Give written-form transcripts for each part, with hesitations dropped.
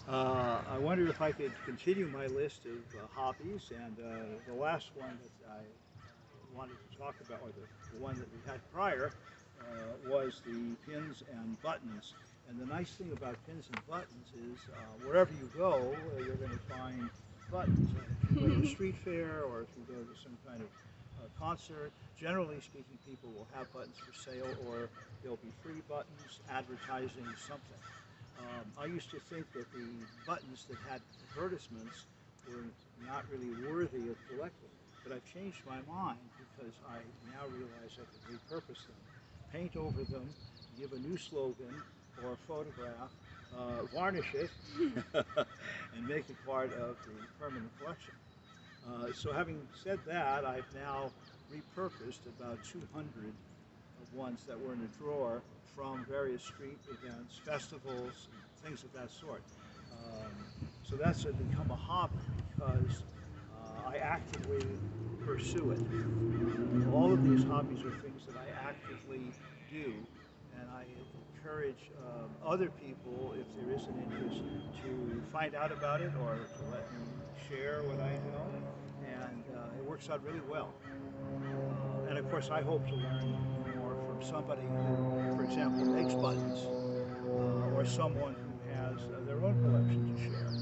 I wonder if I could continue my list of hobbies, and the last one that I wanted to talk about, or the one that we had prior, was the pins and buttons. And the nice thing about pins and buttons is wherever you go, you're going to find buttons. If you go to a street fair or if you go to some kind of concert, generally speaking, people will have buttons for sale, or there'll be free buttons advertising something. I used to think that the buttons that had advertisements were not really worthy of collecting, but I've changed my mind because I now realize I can repurpose them, paint over them, give a new slogan or photograph, varnish it, and make it part of the permanent collection. So having said that, I've now repurposed about 200 of ones that were in a drawer from various street events, festivals, things of that sort. So that's become a hobby because I actively pursue it. All of these hobbies are things that I actively do, and I encourage other people, if there is an interest, to find out about it or to let me share what I know, and it works out really well. And of course, I hope to learn more from somebody who, for example, makes buttons, or someone who has their own collection to share.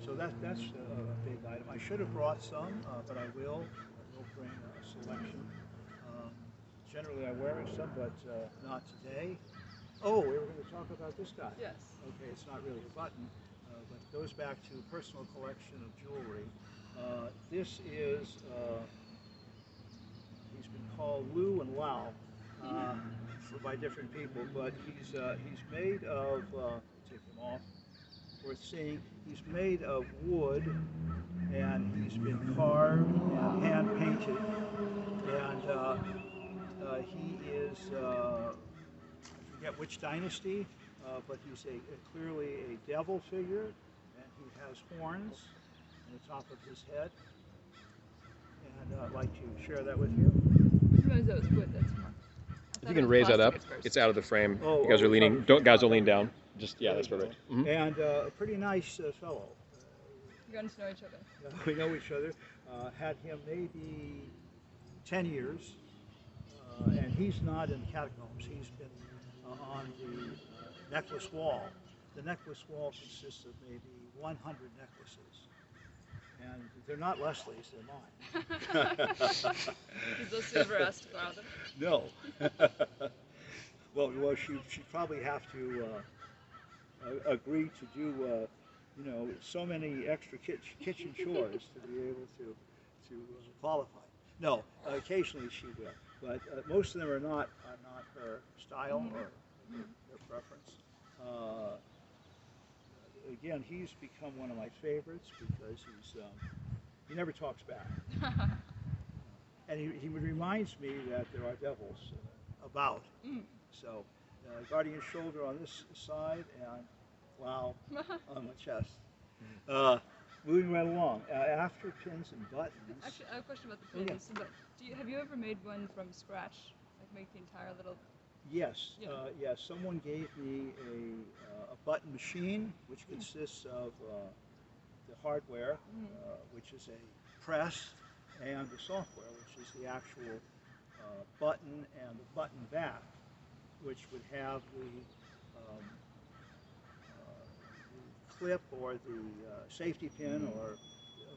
So that's a big item. I should have brought some, but I will. I will bring a selection. Um, Generally, I wear some, but not today. Oh, we were going to talk about this guy. Yes. Okay, it's not really a button, but it goes back to personal collection of jewelry. This is, he's been called Lu and Lao by different people, but he's made of, take him off, worth seeing. He's made of wood, and he's been carved and hand painted, and he is, I forget which dynasty, but he's clearly a devil figure, and he has horns on the top of his head. And I'd like to share that with you. Realize that was wood. That's more. If you can raise that up, it's out of the frame. You guys are leaning. Don't guys will lean down. Just yeah, that's perfect. Mm-hmm. And a pretty nice fellow. You got to know each other. We know each other. Had him maybe 10 years, and he's not in the catacombs. He's been on the necklace wall. The necklace wall consists of maybe 100 necklaces. And they're not Leslie's, they're mine. Is those silver asked to borrow them? No. well, she'd probably have to agree to do, so many extra kitchen chores to be able to qualify. No, occasionally she will, but most of them are not her style or her preference. Again, he's become one of my favorites because he never talks back. And he reminds me that there are devils about. So, guardian shoulder on this side and wow on my chest. Moving right along. After pins and buttons. Actually, I have a question about the pins. Oh, yeah. Have you ever made one from scratch? Like make the entire little... Yes, yes. Someone gave me a button machine, which consists of the hardware, which is a press, and the software, which is the actual button and the button back, which would have the clip or the safety pin or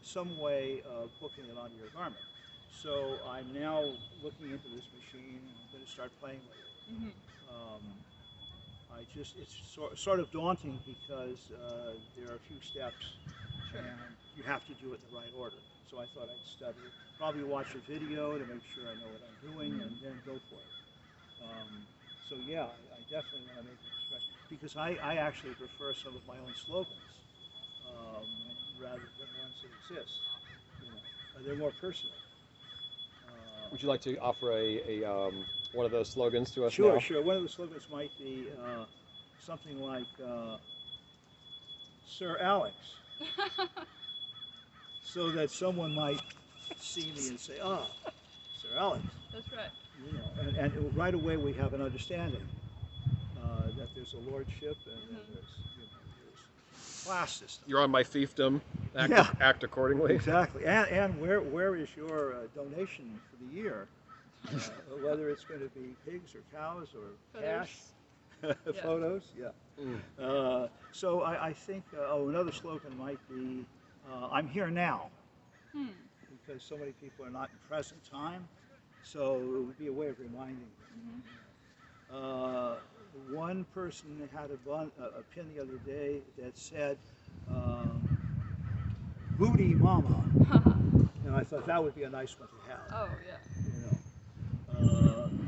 some way of hooking it onto your garment. So I'm now looking into this machine and I'm going to start playing with it. It's sort of daunting because there are a few steps and you have to do it in the right order. So I thought I'd study it, probably watch a video to make sure I know what I'm doing and then go for it. So yeah, I definitely want to make it special because I actually prefer some of my own slogans rather than ones that exist. They're more personal. Would you like to offer a one of those slogans to us Sure, now? sure. One of the slogans might be something like Sir Alex, so that someone might see me and say, "Ah, Sir Alex." That's right. And right away we have an understanding that there's a lordship and there's class system. You're on my fiefdom. Act, Yeah. act accordingly. Exactly. And where is your donation for the year? Whether it's going to be pigs or cows or cash, photos, yeah. So I think, another slogan might be, I'm here now, because so many people are not in present time, so it would be a way of reminding them. One person had a pin the other day that said, Booty Mama, and I thought that would be a nice one to have. Oh, yeah. You know.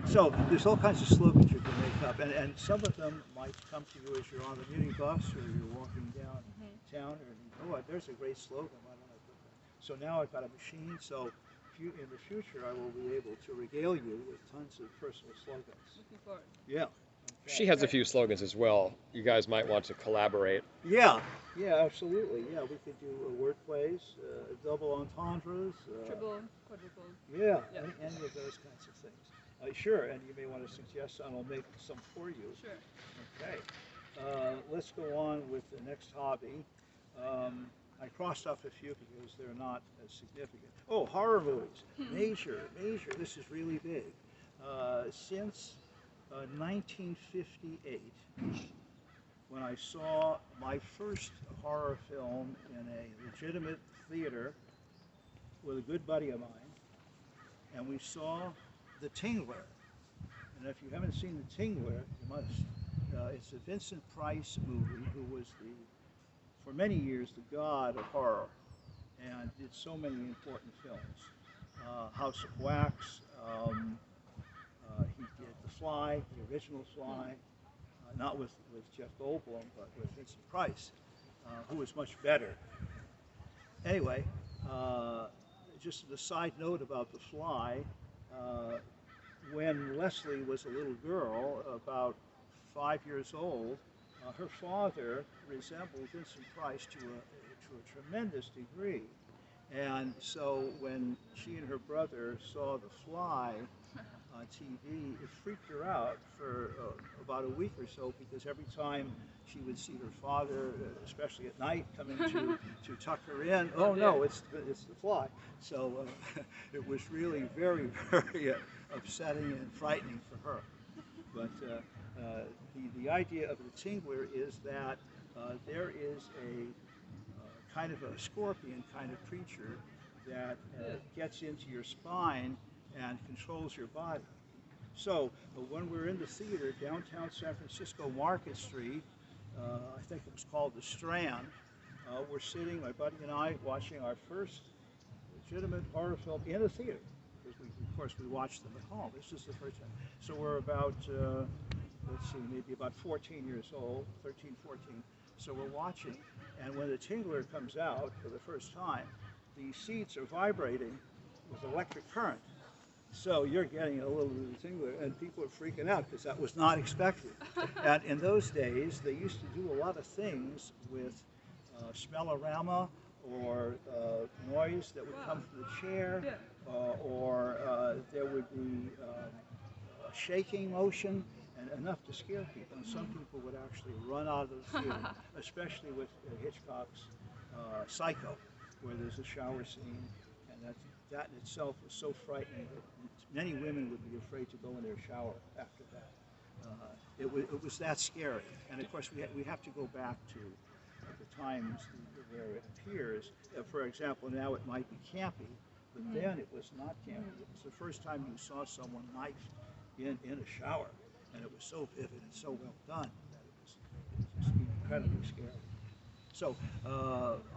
So there's all kinds of slogans you can make up, and some of them might come to you as you're on the muni bus or you're walking down town, and you think, oh, there's a great slogan. Why don't I put that? So now I've got a machine. So in the future, I will be able to regale you with tons of personal slogans. Looking forward. Yeah. Okay. She has a few slogans as well. You guys might want to collaborate. Yeah, absolutely. Yeah, we could do word plays, double entendres. Triple, quadruple. Yeah, any of those kinds of things. Sure, and you may want to suggest, and I'll make some for you. Sure. Okay. Let's go on with the next hobby. I crossed off a few because they're not as significant. Oh, horror movies. Major. This is really big. Since 1958, when I saw my first horror film in a legitimate theater with a good buddy of mine, and we saw The Tingler. And if you haven't seen The Tingler, you must. It's a Vincent Price movie, who was for many years, the god of horror, and did so many important films. House of Wax, he did The Fly, the original Fly, not with Jeff Goldblum, but with Vincent Price, who was much better. Anyway, just a side note about The Fly, when Leslie was a little girl, about 5 years old, her father resembled Vincent Price to a tremendous degree. And so when she and her brother saw The Fly on TV, it freaked her out for about a week or so, because every time she would see her father, especially at night, coming to tuck her in, oh no, it's The Fly. So it was really very, very upsetting and frightening for her. But the idea of The Tingler is that there is a kind of a scorpion kind of creature that gets into your spine and controls your body. So when we're in the theater, downtown San Francisco, Market Street, I think it was called The Strand, we're sitting, my buddy and I, watching our first legitimate horror film in a theater. Because of course, we watched them at home. This is the first time. So we're about, let's see, maybe about 14 years old, 13, 14. So we're watching, and when The Tingler comes out for the first time, the seats are vibrating with electric current. So you're getting a little bit of The Tingler, and people are freaking out because that was not expected. And in those days, they used to do a lot of things with smellorama, or noise that would come from the chair, or there would be shaking motion, and enough to scare people. And some people would actually run out of the theater, especially with Hitchcock's Psycho, where there's a shower scene, and that in itself was so frightening that many women would be afraid to go in their shower after that. It was that scary. And of course, we have to go back to the times where it appears. For example, now it might be campy, but then it was not campy. It was the first time you saw someone knifed in a shower, and it was so vivid and so well done that it was just incredibly scary. So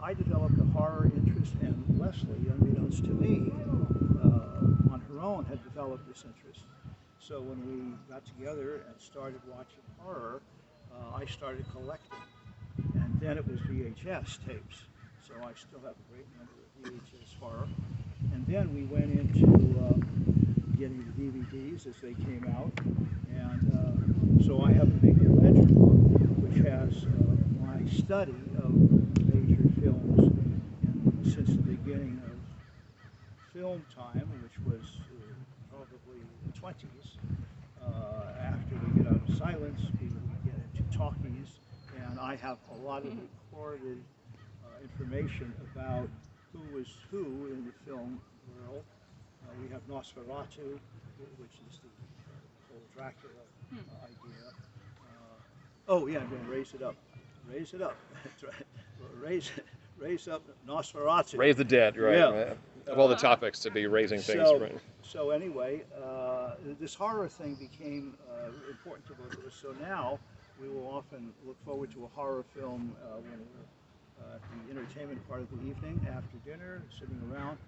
I developed a horror interest, and Leslie, unbeknownst to me, on her own had developed this interest. So when we got together and started watching horror, I started collecting. And then it was VHS tapes. So I still have a great number of VHS horror. And then we went into getting the DVDs as they came out. And so I have a big ledger book which has my study of major films since the beginning of film time, which was probably the 20s. After we get out of silence, we get into talkies, and I have a lot of recorded information about who was who in the film world. We have Nosferatu, which is the whole Dracula idea. Oh yeah, I'm going to raise it up. Raise it up. Raise up Nosferatu. Raise the dead, right? Yeah. Right. Of all the topics to be raising things, right? So anyway, this horror thing became important to both of us. So now we will often look forward to a horror film when we're at the entertainment part of the evening after dinner, sitting around.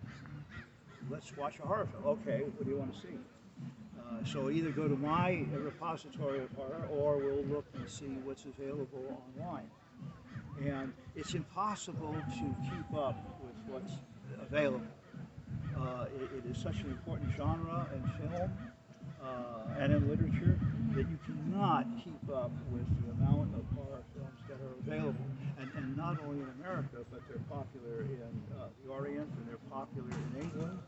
Let's watch a horror film. Okay, what do you want to see? So either go to my repository of horror, or we'll look and see what's available online. And it's impossible to keep up with what's available. It is such an important genre in film and in literature that you cannot keep up with the amount of horror films that are available. And not only in America, but they're popular in the Orient, and they're popular in England.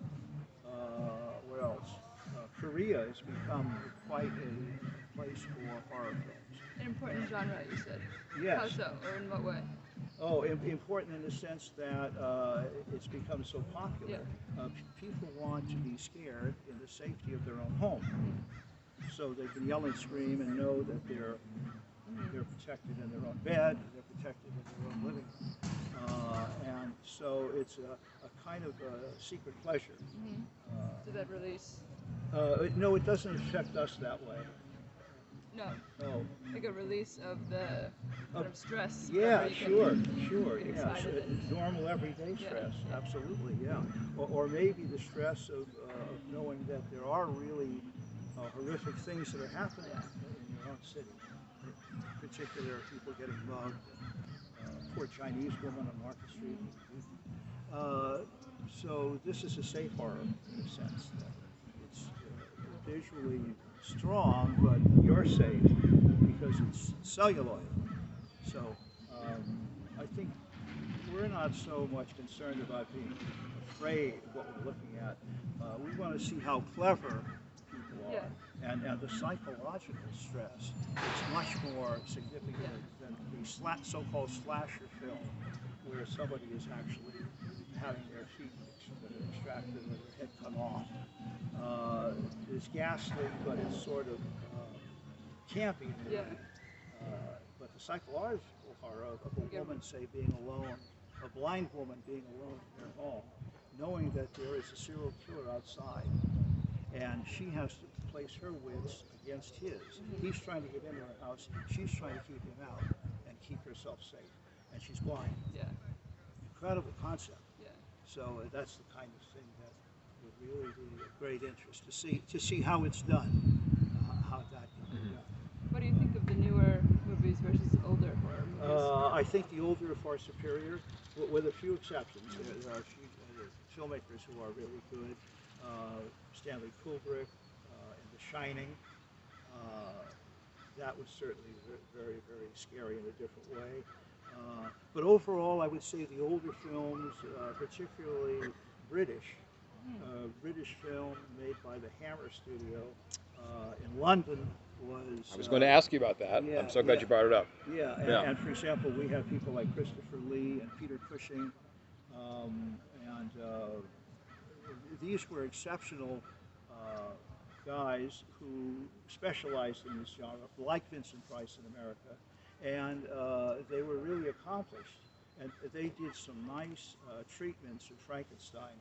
Where else? Korea has become quite a place for horror films. An important genre, you said. Yes. How so, or in what way? Oh, important in the sense that it's become so popular. Yeah. People want to be scared in the safety of their own home, so they can yell and scream and know that they're protected in their own bed, they're protected in their own living room, and so it's a kind of a secret pleasure. Did that release? No, it doesn't affect us that way. No. Oh. Like a release of the kind of stress. Yeah, sure, get yeah. excited Normal everyday stress, absolutely, yeah. Or maybe the stress of knowing that there are really horrific things that are happening in your own city. In particular, people getting mugged, poor Chinese woman on Market Street. So this is a safe horror in a sense. It's visually strong, but you're safe because it's celluloid. So I think we're not so much concerned about being afraid of what we're looking at. We want to see how clever people are. And the psychological stress is much more significant than the so-called slasher film, where somebody is actually having their feet extracted or their head cut off. It's ghastly, but it's sort of campy. But the psychological horror of a woman, say, being alone, a blind woman being alone in her home, knowing that there is a serial killer outside, and she has to place her wits against his. He's trying to get into her house, she's trying to keep him out and keep herself safe, and she's blind. Incredible concept. So that's the kind of thing that would really be of great interest to see how it's done, how that can be done. What do you think of the newer movies versus older horror movies? I think the older are far superior, with a few exceptions. There are a few filmmakers who are really good. Stanley Kubrick in The Shining. That was certainly very, very scary in a different way. But overall, I would say the older films, particularly British film made by the Hammer Studio in London was... I was going to ask you about that. I'm so glad you brought it up. And for example, we have people like Christopher Lee and Peter Cushing, and these were exceptional guys who specialized in this genre, like Vincent Price in America, and they were really accomplished. And they did some nice treatments of Frankenstein